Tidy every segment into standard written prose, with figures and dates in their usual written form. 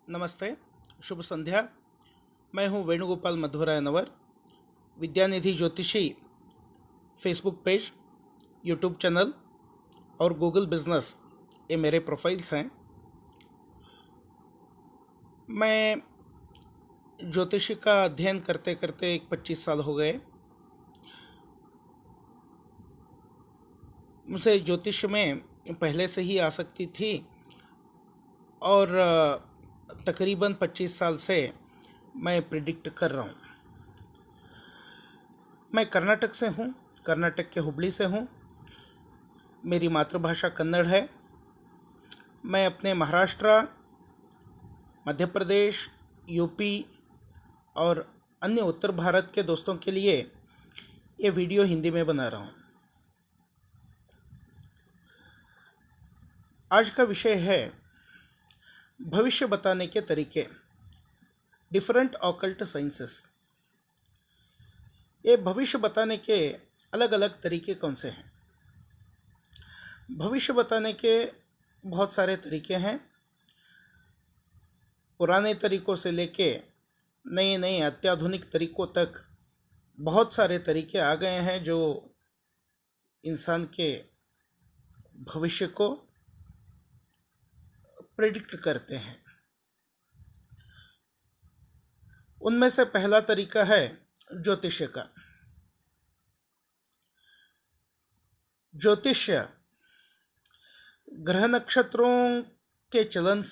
नमस्ते, शुभ संध्या। मैं हूं वेणुगोपाल मध्वरायनवर। विद्यानिधि ज्योतिषी फेसबुक पेज, यूट्यूब चैनल और गूगल बिजनेस ये मेरे प्रोफाइल्स हैं। मैं ज्योतिषी का अध्ययन करते करते 25 साल हो गए। मुझे ज्योतिष में पहले से ही आसक्ति थी और तकरीबन 25 साल से मैं प्रिडिक्ट कर रहा हूँ। मैं कर्नाटक से हूँ, कर्नाटक के हुबली से हूँ। मेरी मातृभाषा कन्नड़ है। मैं अपने महाराष्ट्र, मध्य प्रदेश, यूपी और अन्य उत्तर भारत के दोस्तों के लिए ये वीडियो हिंदी में बना रहा हूँ। आज का विषय है भविष्य बताने के तरीके, डिफरेंट ऑकल्ट साइंसेस। ये भविष्य बताने के अलग अलग तरीके कौन से हैं? भविष्य बताने के बहुत सारे तरीके हैं। पुराने तरीकों से लेके नए नए अत्याधुनिक तरीकों तक बहुत सारे तरीके आ गए हैं जो इंसान के भविष्य को प्रेडिक्ट करते हैं। उनमें से पहला तरीका है ज्योतिष्य का। ज्योतिष्य ग्रह नक्षत्रों के चलन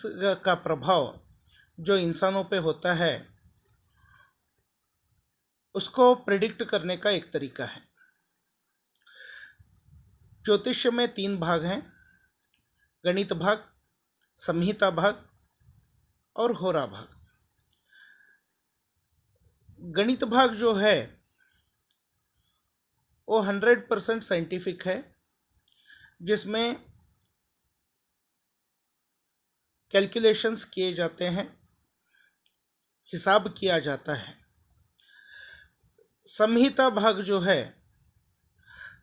का प्रभाव जो इंसानों पे होता है उसको प्रेडिक्ट करने का एक तरीका है। ज्योतिष्य में 3 भाग हैं: गणित भाग, संहिता भाग और होरा भाग। गणित भाग जो है वो 100% साइंटिफिक है, जिसमें कैलकुलेशंस किए जाते हैं, हिसाब किया जाता है। संहिता भाग जो है,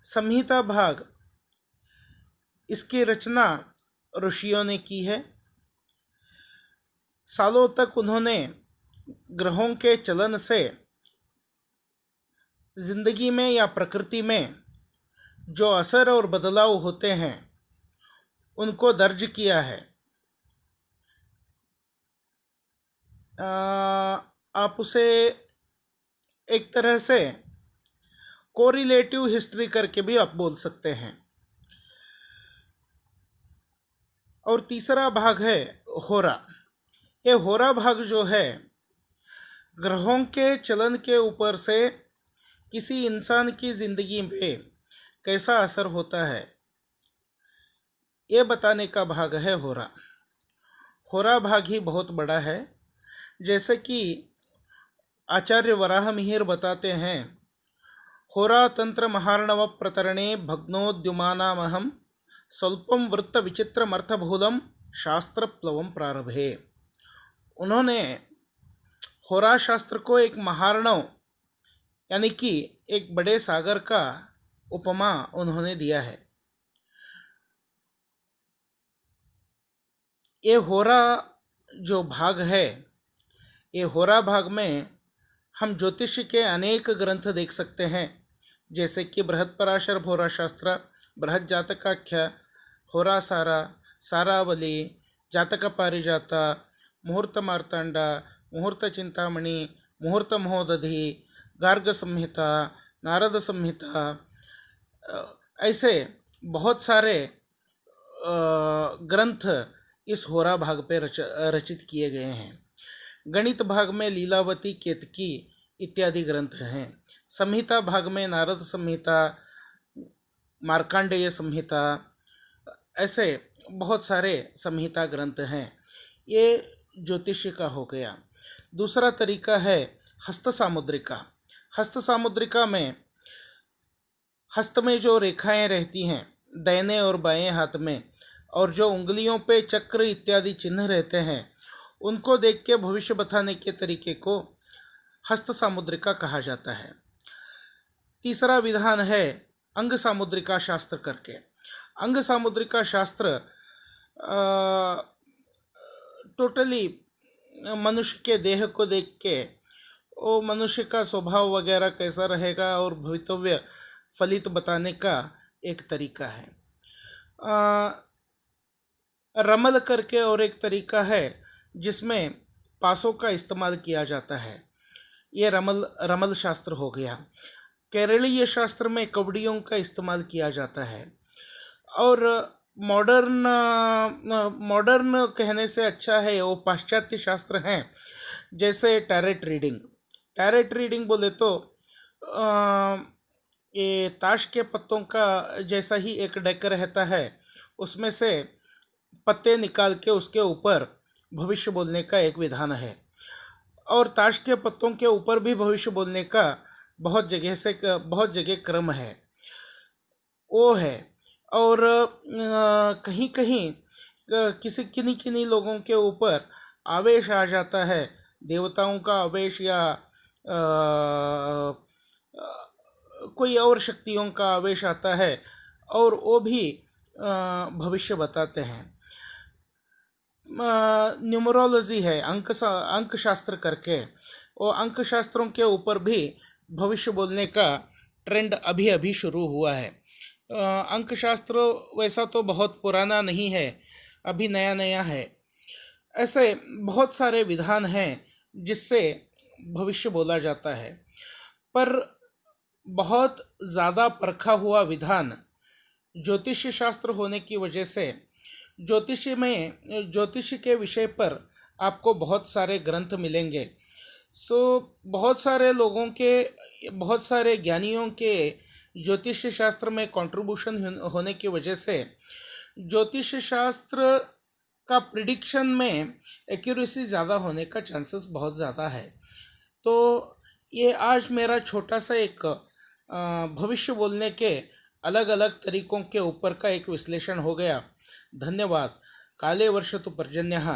संहिता भाग इसकी रचना ऋषियों ने की है। सालों तक उन्होंने ग्रहों के चलन से जिंदगी में या प्रकृति में जो असर और बदलाव होते हैं उनको दर्ज किया है। आप उसे एक तरह से कोरिलेटिव हिस्ट्री करके भी आप बोल सकते हैं। और तीसरा भाग है होरा। ये होरा भाग जो है ग्रहों के चलन के ऊपर से किसी इंसान की जिंदगी पे कैसा असर होता है ये बताने का भाग है होरा। होरा भाग ही बहुत बड़ा है। जैसे कि आचार्य वराह मिहिर बताते हैं, होरा तंत्र महार्णव प्रतरणे भग्नोद्युमानामहम स्वल्पम वृत्त विचित्रमर्थभूलम शास्त्र प्लवम प्रारभे। उन्होंने होरा शास्त्र को एक महार्णव यानी कि एक बड़े सागर का उपमा उन्होंने दिया है। ये होरा जो भाग है, ये होरा भाग में हम ज्योतिष के अनेक ग्रंथ देख सकते हैं, जैसे कि बृहत् पराशर होरा शास्त्र, बृहत् जातकाख्य, होरा सारा, सारावली, जातक पारिजात, मुहूर्त मार्तांड, मुहूर्त चिंतामणि, मुहूर्त महोदधि, गार्ग संहिता, नारद संहिता, ऐसे बहुत सारे ग्रंथ इस होरा भाग पे रचित किए गए हैं। गणित भाग में लीलावती, केतकी इत्यादि ग्रंथ हैं। संहिता भाग में नारद संहिता, मार्कंडेय संहिता, ऐसे बहुत सारे संहिता ग्रंथ हैं। ये ज्योतिष्य का हो गया। दूसरा तरीका है हस्त सामुद्रिका। हस्त सामुद्रिका में हस्त में जो रेखाएं रहती हैं दाहिने और बाएं हाथ में, और जो उंगलियों पे चक्र इत्यादि चिन्ह रहते हैं, उनको देख के भविष्य बताने के तरीके को हस्त सामुद्रिका कहा जाता है। तीसरा विधान है अंग सामुद्रिका शास्त्र करके। अंग सामुद्रिका शास्त्र टोटली मनुष्य के देह को देख के वो मनुष्य का स्वभाव वगैरह कैसा रहेगा और भवितव्य फलित बताने का एक तरीका है। रमल करके और एक तरीका है जिसमें पासों का इस्तेमाल किया जाता है। ये रमल शास्त्र हो गया। केरलीय शास्त्र में कवड़ियों का इस्तेमाल किया जाता है। और मॉडर्न कहने से अच्छा है वो पाश्चात्य शास्त्र हैं, जैसे टैरेट रीडिंग बोले तो ये ताश के पत्तों का जैसा ही एक डेक रहता है, उसमें से पत्ते निकाल के उसके ऊपर भविष्य बोलने का एक विधान है। और ताश के पत्तों के ऊपर भी भविष्य बोलने का बहुत जगह क्रम है, वो है। और कहीं कहीं किसी किन्हीं लोगों के ऊपर आवेश आ जाता है, देवताओं का आवेश या कोई और शक्तियों का आवेश आता है और वो भी भविष्य बताते हैं। न्यूमरोलॉजी है, अंक शास्त्र करके, वो अंक शास्त्रों के ऊपर भी भविष्य बोलने का ट्रेंड अभी अभी शुरू हुआ है। अंक शास्त्र वैसा तो बहुत पुराना नहीं है, अभी नया नया है। ऐसे बहुत सारे विधान हैं जिससे भविष्य बोला जाता है, पर बहुत ज़्यादा परखा हुआ विधान ज्योतिष शास्त्र होने की वजह से ज्योतिष के विषय पर आपको बहुत सारे ग्रंथ मिलेंगे। बहुत सारे ज्ञानियों के ज्योतिष शास्त्र में कंट्रीब्यूशन होने की वजह से ज्योतिष शास्त्र का प्रिडिक्शन में एक्यूरेसी ज़्यादा होने का चांसेस बहुत ज़्यादा है। तो ये आज मेरा छोटा सा एक भविष्य बोलने के अलग अलग तरीकों के ऊपर का एक विश्लेषण हो गया। धन्यवाद। काले वर्षतु पर्जन्यः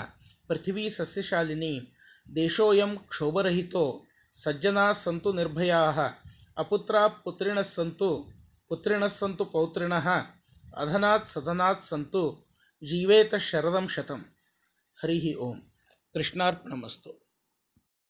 पृथिवी सस्यशालिनी देशोऽयं क्षोभरहितो सज्जनाः सन्तु निर्भयाः अपुत्राः पुत्रिणः सन्तु पौत्रिणः अधनात् सधनात् सन्तु जीवेत शरदं शतम्। हरिः ओम। कृष्णार्पणमस्तु।